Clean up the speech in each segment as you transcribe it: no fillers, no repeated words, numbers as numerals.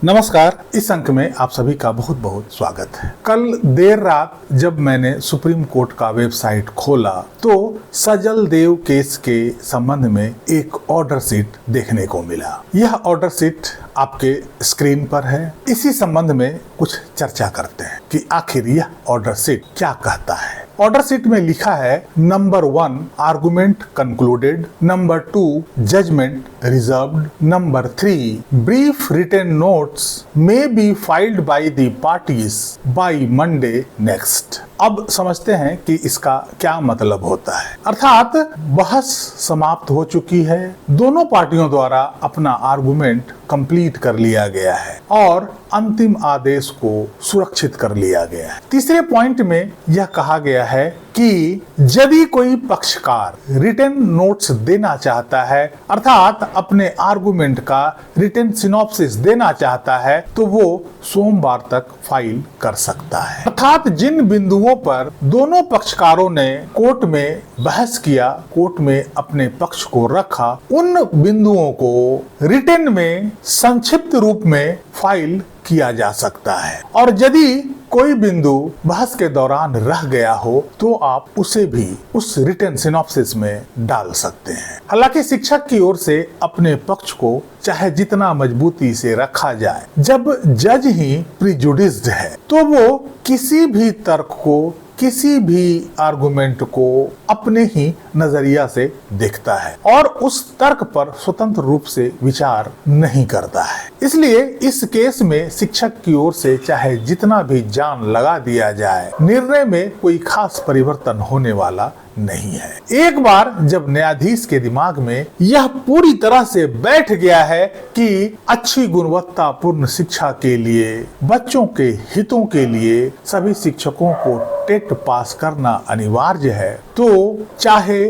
नमस्कार। इस अंक में आप सभी का बहुत बहुत स्वागत है। कल देर रात जब मैंने सुप्रीम कोर्ट का वेबसाइट खोला तो सजल देव केस के संबंध में एक ऑर्डर शीट देखने को मिला। यह ऑर्डर शीट आपके स्क्रीन पर है। इसी संबंध में कुछ चर्चा करते हैं कि आखिर यह ऑर्डर शीट क्या कहता है। ऑर्डर शीट में लिखा है number 1 argument concluded, number 2 judgement reserved, number 3 brief written notes may be filed by the parties by Monday next. अब समझते हैं कि इसका क्या मतलब होता है। अर्थात बहस समाप्त हो चुकी है, दोनों पार्टियों द्वारा अपना आर्गुमेंट कंप्लीट कर लिया गया है और अंतिम आदेश को सुरक्षित कर लिया गया है। तीसरे पॉइंट में यह कहा गया है कि यदि कोई पक्षकार रिटन नोट्स देना चाहता है, अर्थात अपने आर्गुमेंट का रिटन सिनॉप्सिस देना चाहता है, तो वो सोमवार तक फाइल कर सकता है। अर्थात जिन बिंदुओं पर दोनों पक्षकारों ने कोर्ट में बहस किया, कोर्ट में अपने पक्ष को रखा, उन बिंदुओं को रिटन में संक्षिप्त रूप में फाइल किया जा सकता है। और यदि कोई बिंदु बहस के दौरान रह गया हो तो आप उसे भी उस रिटन सिनॉप्सिस में डाल सकते हैं। हालांकि शिक्षक की ओर से अपने पक्ष को चाहे जितना मजबूती से रखा जाए, जब जज ही प्रिजुडिस्ड है तो वो किसी भी तर्क को, किसी भी आर्गुमेंट को अपने ही नजरिया से देखता है और उस तर्क पर स्वतंत्र रूप से विचार नहीं करता है। इसलिए इस केस में शिक्षक की ओर से चाहे जितना भी जान लगा दिया जाए, निर्णय में कोई खास परिवर्तन होने वाला नहीं है। एक बार जब न्यायाधीश के दिमाग में यह पूरी तरह से बैठ गया है कि अच्छी गुणवत्तापूर्ण शिक्षा के लिए, बच्चों के हितों के लिए सभी शिक्षकों को टेट पास करना अनिवार्य है, तो चाहे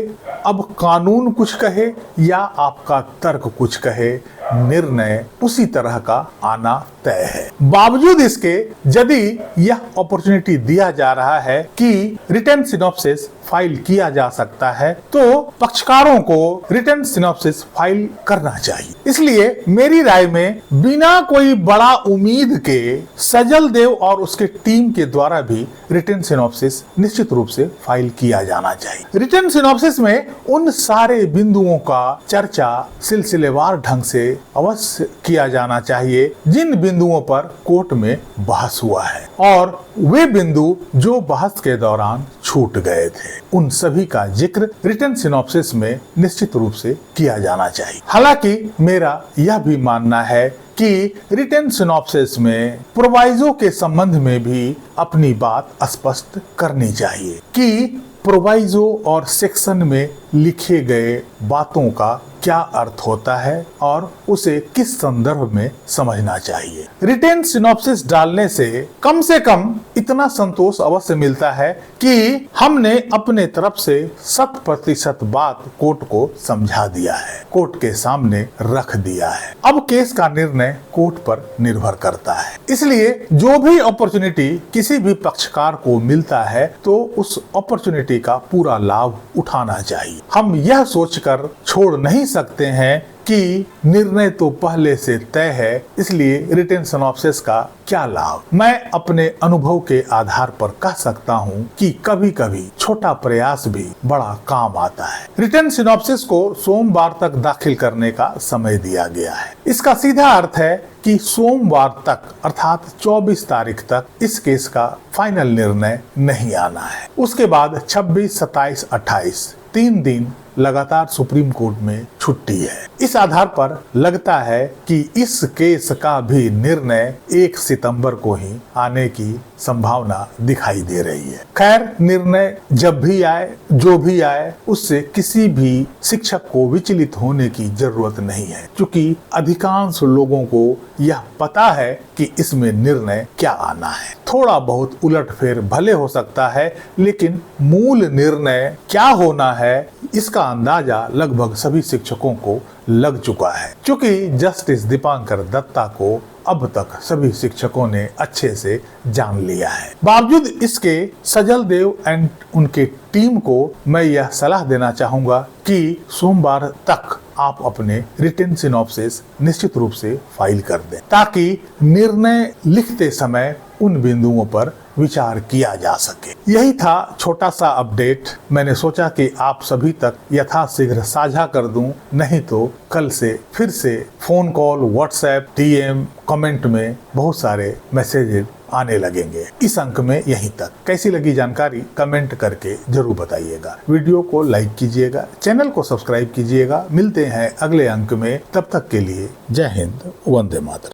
अब कानून कुछ कहे या आपका तर्क कुछ कहे, निर्णय उसी तरह का आना तय है। बावजूद इसके यदि यह अपॉर्चुनिटी दिया जा रहा है कि रिटन सिनॉप्सिस फाइल किया जा सकता है, तो पक्षकारों को रिटन सिनॉप्सिस फाइल करना चाहिए। इसलिए मेरी राय में बिना कोई बड़ा उम्मीद के सजल देव और उसके टीम के द्वारा भी रिटन सिनॉप्सिस निश्चित रूप से फाइल किया जाना चाहिए। रिटन सिनॉप्सिस में उन सारे बिंदुओं का चर्चा सिलसिलेवार ढंग से अवश्य किया जाना चाहिए जिन बिंदुओं पर कोर्ट में बहस हुआ है, और वे बिंदु जो बहस के दौरान छूट गए थे, उन सभी का जिक्र रिटन सिनॉप्सिस में निश्चित रूप से किया जाना चाहिए। हालांकि मेरा यह भी मानना है कि रिटन सिनॉप्सिस में प्रोवाइजो के संबंध में भी अपनी बात स्पष्ट करनी चाहिए कि प्रोवाइजो और सेक्शन में लिखे गए बातों का क्या अर्थ होता है और उसे किस संदर्भ में समझना चाहिए। रिटेन सिनॉप्सिस डालने से कम इतना संतोष अवश्य मिलता है कि हमने अपने तरफ से 100% बात कोर्ट को समझा दिया है, कोर्ट के सामने रख दिया है। अब केस का निर्णय कोर्ट पर निर्भर करता है। इसलिए जो भी अपॉर्चुनिटी किसी भी पक्षकार को मिलता है तो उस अपॉर्चुनिटी का पूरा लाभ उठाना चाहिए। हम यह सोचकर छोड़ नहीं सकते हैं कि निर्णय तो पहले से तय है, इसलिए रिटन सिनॉप्सिस का क्या लाभ। मैं अपने अनुभव के आधार पर कह सकता हूं कि कभी कभी छोटा प्रयास भी बड़ा काम आता है। रिटन सिनॉप्सिस को सोमवार तक दाखिल करने का समय दिया गया है। इसका सीधा अर्थ है कि सोमवार तक अर्थात 24 तारीख तक इस केस का फाइनल निर्णय नहीं आना है। उसके बाद 26, 27, 28 3 दिन लगातार सुप्रीम कोर्ट में छुट्टी है। इस आधार पर लगता है कि इस केस का भी निर्णय 1 सितंबर को ही आने की संभावना दिखाई दे रही है। खैर, निर्णय जब भी आए, जो भी आए, उससे किसी भी शिक्षक को विचलित होने की जरूरत नहीं है, क्योंकि अधिकांश लोगों को यह पता है कि इसमें निर्णय क्या आना है। थोड़ा बहुत उलटफेर भले हो सकता है, लेकिन मूल निर्णय क्या होना है इसका अंदाजा लगभग सभी शिक्षकों को लग चुका है, क्योंकि जस्टिस दीपांकर दत्ता को अब तक सभी शिक्षकों ने अच्छे से जान लिया है। बावजूद इसके सजल देव एंड उनके टीम को मैं यह सलाह देना चाहूंगा कि सोमवार तक आप अपने रिटन सिनॉप्सिस निश्चित रूप से फाइल कर दें, ताकि निर्णय लिखते समय उन बिंदुओं पर विचार किया जा सके। यही था छोटा सा अपडेट। मैंने सोचा कि आप सभी तक यथाशीघ्र साझा कर दूं, नहीं तो कल से फिर से phone call, WhatsApp, DM, comment में बहुत सारे मैसेज आने लगेंगे। इस अंक में यहीं तक। कैसी लगी जानकारी कमेंट करके जरूर बताइएगा। वीडियो को लाइक कीजिएगा, चैनल को सब्सक्राइब कीजिएगा। मिलते हैं अगले अंक में, तब तक के लिए जय हिंद, वंदे मातरम।